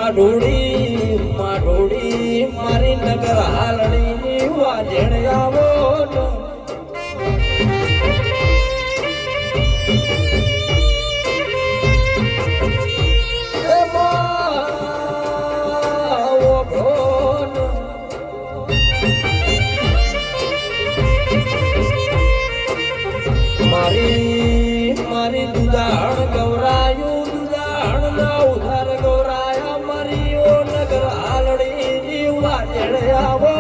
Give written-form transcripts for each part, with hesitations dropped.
માઢોડી મારી નગર હાલડી વાજણ આવો મારી દુધાણ ગૌરાયું દુધાણ ના ઉધાર ગૌરાયા મારી ઓ નગર હાલડી વાજણ આવો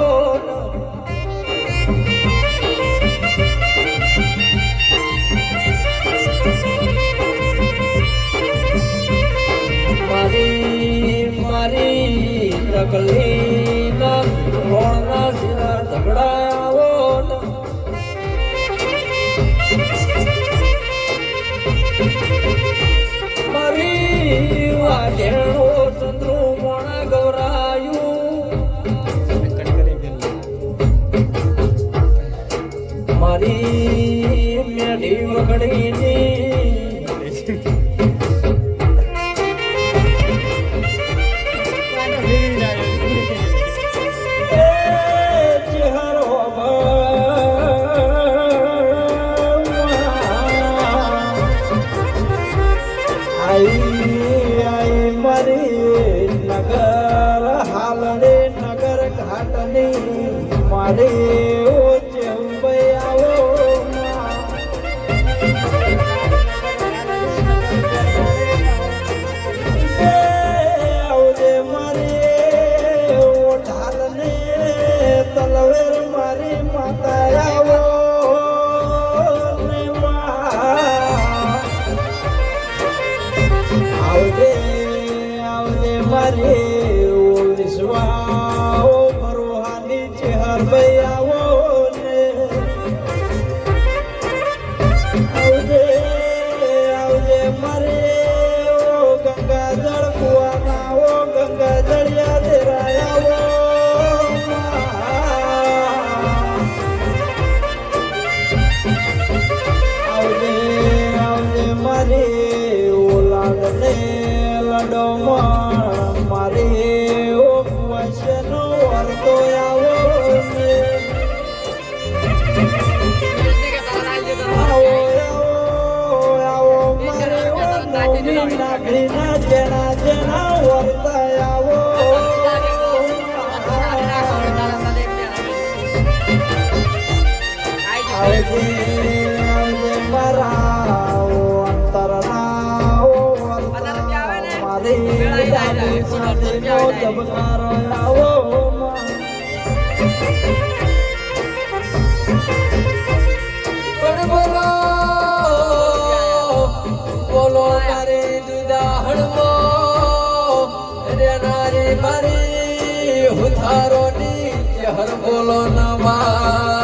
મારી રગલી ના રોણના સિરા ઝઘડાવો મારી વાજેણો ચંદ્રો મોણા ગૌરાયું મારી મેઢી વગડીની નગર હાલડે નગર ઘાટની મારે આવો આવજે મારે ઢાલને તલવેર મારી માતા આવો આવજે મારે વિશ્વા ભરોહાની ચેહર ભાઈ આવો ને આવજે મારે ગંગા જળ કુવાના ઓ ગંગા જળિયા દેરાયા આવજે મારે ઓલાડને લડોમાં મારે ઓ વચનો વર્તો આવો આવો મારે નાગરીના જેના જેના વર્તા આવો આવજે મારા અંતરના જબકારો આવો બોલો મારી દુધાહણમો રેનારી મારી હુથારોની ચહર બોલો નવા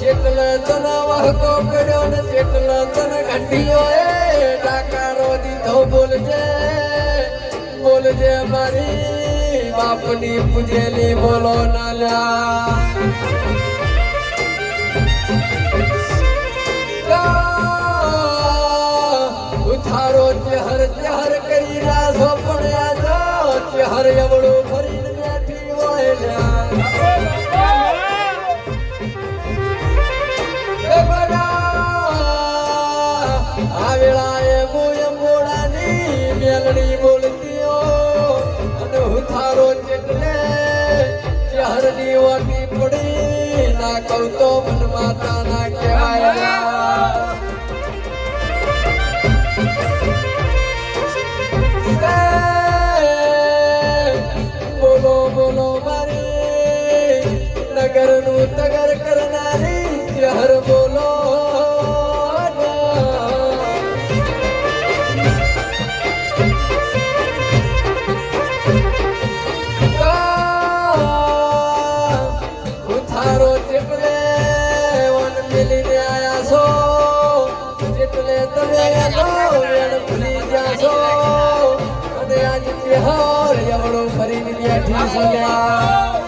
જેટલે તને વાહકો કર્યો ને જેટલે તને ઘંટીઓ એ ડાકારો દીધો બોલજે મારી બાપની પૂજેલી બોલો ના લ્યા ઉથારો ચહર કરી રાસો પડ્યા ચહર એવડું ફરીને બેઠી હોય આવેળાએ મોડાની મેલડી બોલતીઓ અને હુથારો ચેટલે ચહરની વાટી પડી ના કહું તો મન માતા ના કહેવાય બોલો બોલો મારી નગરનું તગર કરનારી ચહર બોલો ભૂલી જાશો અને આજ તિહાર એવડો ફરીને બેઠી છે